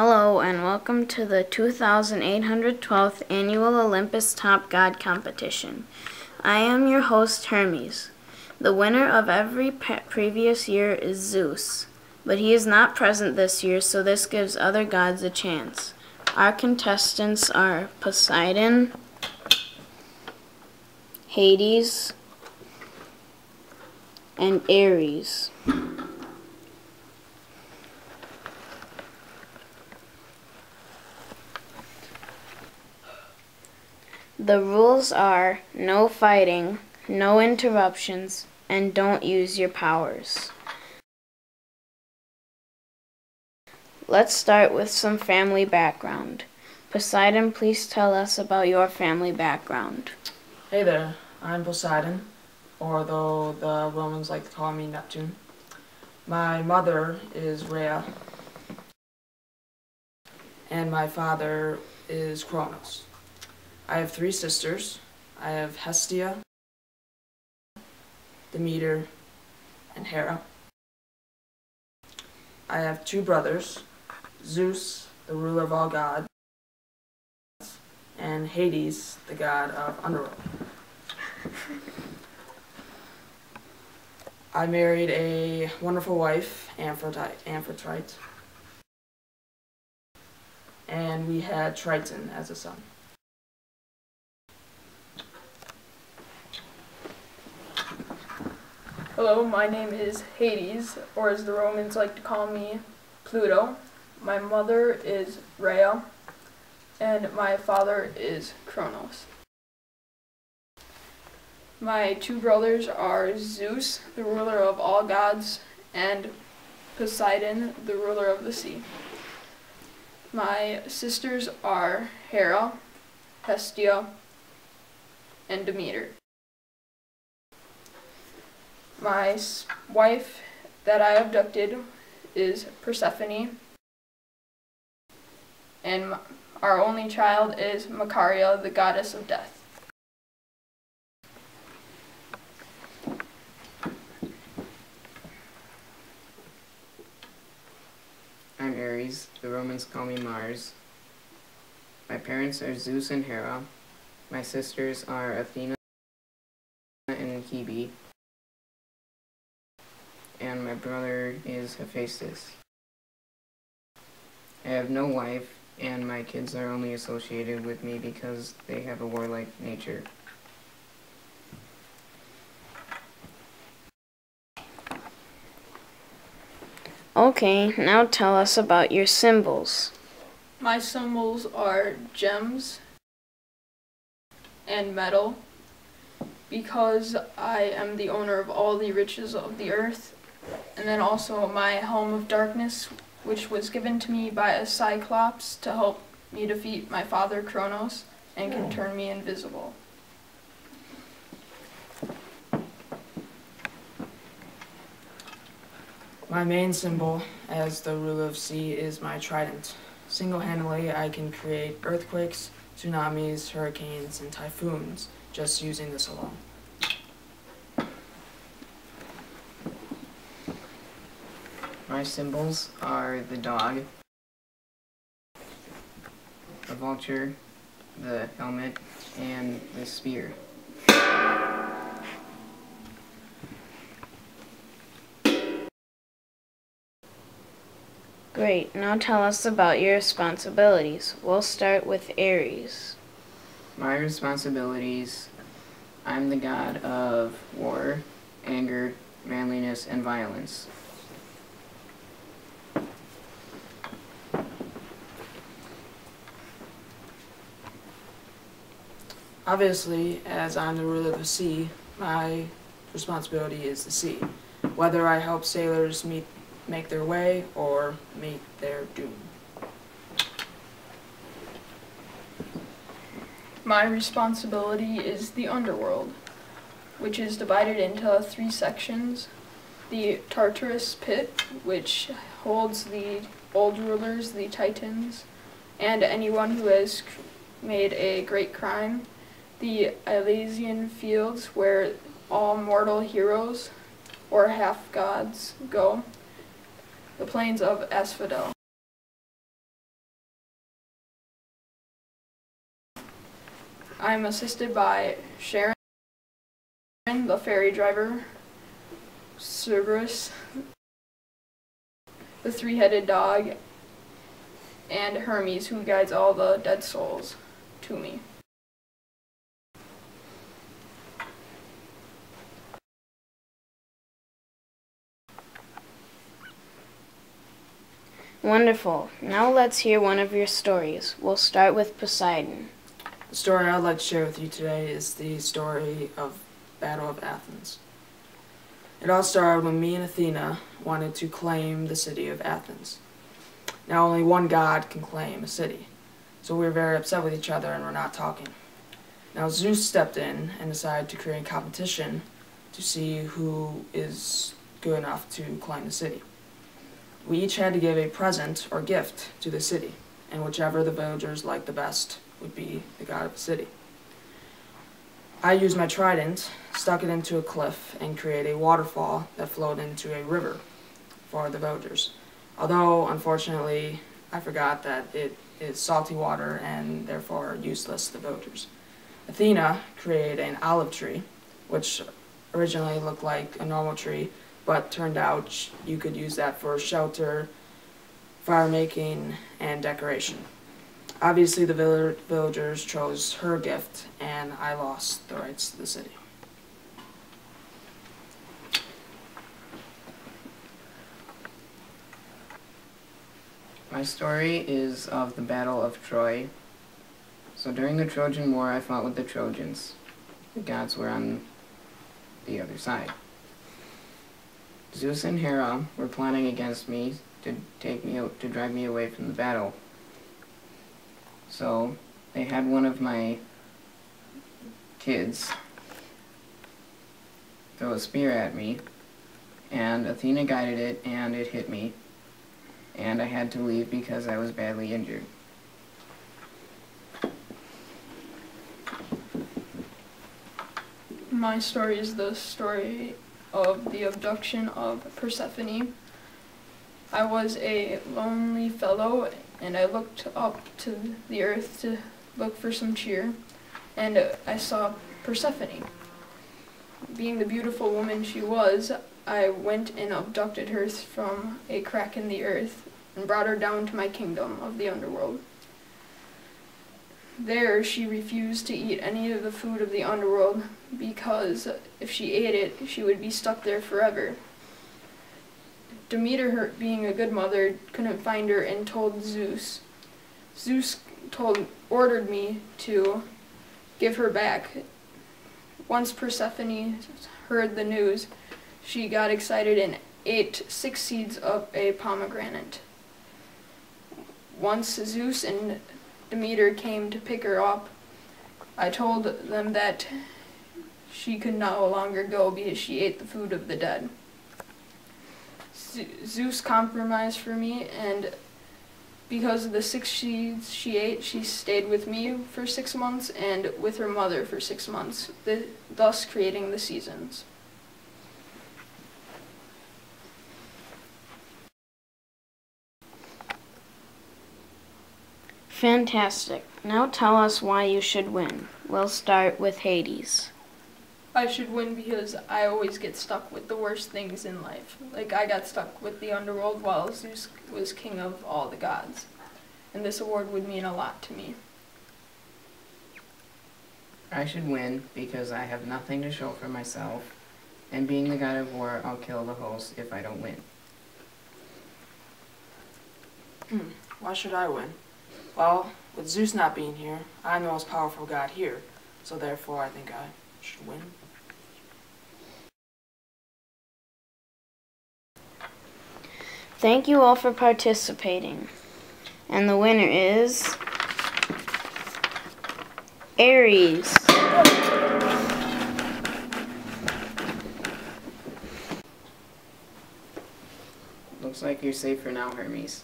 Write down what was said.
Hello and welcome to the 2812th Annual Olympus Top God Competition. I am your host, Hermes. The winner of every previous year is Zeus, but he is not present this year, so this gives other gods a chance. Our contestants are Poseidon, Hades, and Ares. The rules are no fighting, no interruptions, and don't use your powers. Let's start with some family background. Poseidon, please tell us about your family background. Hey there, I'm Poseidon, or though the Romans like to call me Neptune. My mother is Rhea, and my father is Kronos. I have 3 sisters. I have Hestia, Demeter, and Hera. I have 2 brothers, Zeus, the ruler of all gods, and Hades, the god of underworld. I married a wonderful wife, Amphitrite, and we had Triton as a son. Hello, my name is Hades, or as the Romans like to call me, Pluto. My mother is Rhea, and my father is Kronos. My 2 brothers are Zeus, the ruler of all gods, and Poseidon, the ruler of the sea. My sisters are Hera, Hestia, and Demeter. My wife that I abducted is Persephone, and our only child is Macaria, the goddess of death. I'm Ares. The Romans call me Mars. My parents are Zeus and Hera. My sisters are Athena and Hebe. And my brother is Hephaestus. I have no wife, and my kids are only associated with me because they have a warlike nature. Okay, now tell us about your symbols. My symbols are gems and metal, because I am the owner of all the riches of the earth, and then also my helm of darkness, which was given to me by a Cyclops to help me defeat my father Kronos and can turn me invisible. My main symbol as the ruler of sea is my trident. Single-handedly, I can create earthquakes, tsunamis, hurricanes, and typhoons just using this alone. My symbols are the dog, the vulture, the helmet, and the spear. Great, now tell us about your responsibilities. We'll start with Ares. My responsibilities: I'm the god of war, anger, manliness, and violence. Obviously, as I'm the ruler of the sea, my responsibility is the sea, whether I help sailors make their way or meet their doom. My responsibility is the underworld, which is divided into 3 sections. The Tartarus pit, which holds the old rulers, the Titans, and anyone who has made a great crime. The Elysian fields, where all mortal heroes or half-gods go. The plains of Asphodel. I'm assisted by Sharon, the ferry driver, Cerberus, the three-headed dog, and Hermes, who guides all the dead souls to me. Wonderful. Now let's hear one of your stories. We'll start with Poseidon. The story I'd like to share with you today is the story of Battle of Athens. It all started when me and Athena wanted to claim the city of Athens. Now only one god can claim a city, so we were very upset with each other and we're not talking. Now Zeus stepped in and decided to create a competition to see who is good enough to claim the city. We each had to give a present or gift to the city, and whichever the villagers liked the best would be the god of the city. I used my trident, stuck it into a cliff, and created a waterfall that flowed into a river for the villagers. Although, unfortunately, I forgot that it is salty water and therefore useless to the villagers. Athena created an olive tree, which originally looked like a normal tree, but turned out you could use that for shelter, fire making, and decoration. Obviously, the villagers chose her gift, and I lost the rights to the city. My story is of the Battle of Troy. So during the Trojan War, I fought with the Trojans. The gods were on the other side. Zeus and Hera were plotting against me to drive me away from the battle. So they had one of my kids throw a spear at me, and Athena guided it, and it hit me, and I had to leave because I was badly injured. My story is the story of the abduction of Persephone. I was a lonely fellow, and I looked up to the earth to look for some cheer, and I saw Persephone. Being the beautiful woman she was, I went and abducted her from a crack in the earth and brought her down to my kingdom of the underworld. There, she refused to eat any of the food of the underworld because if she ate it, she would be stuck there forever. Demeter, being a good mother, couldn't find her and told Zeus. Zeus ordered me to give her back. Once Persephone heard the news, she got excited and ate 6 seeds of a pomegranate. Once Zeus and Demeter came to pick her up, I told them that she could no longer go because she ate the food of the dead. Zeus compromised for me, and because of the 6 seeds she ate, she stayed with me for 6 months and with her mother for 6 months, thus creating the seasons. Fantastic. Now tell us why you should win. We'll start with Hades. I should win because I always get stuck with the worst things in life. Like, I got stuck with the underworld while Zeus was king of all the gods. And this award would mean a lot to me. I should win because I have nothing to show for myself, and being the god of war, I'll kill the host if I don't win. Why should I win? Well, with Zeus not being here, I'm the most powerful god here, so therefore I think I should win. Thank you all for participating. And the winner is Aries. Looks like you're safe for now, Hermes.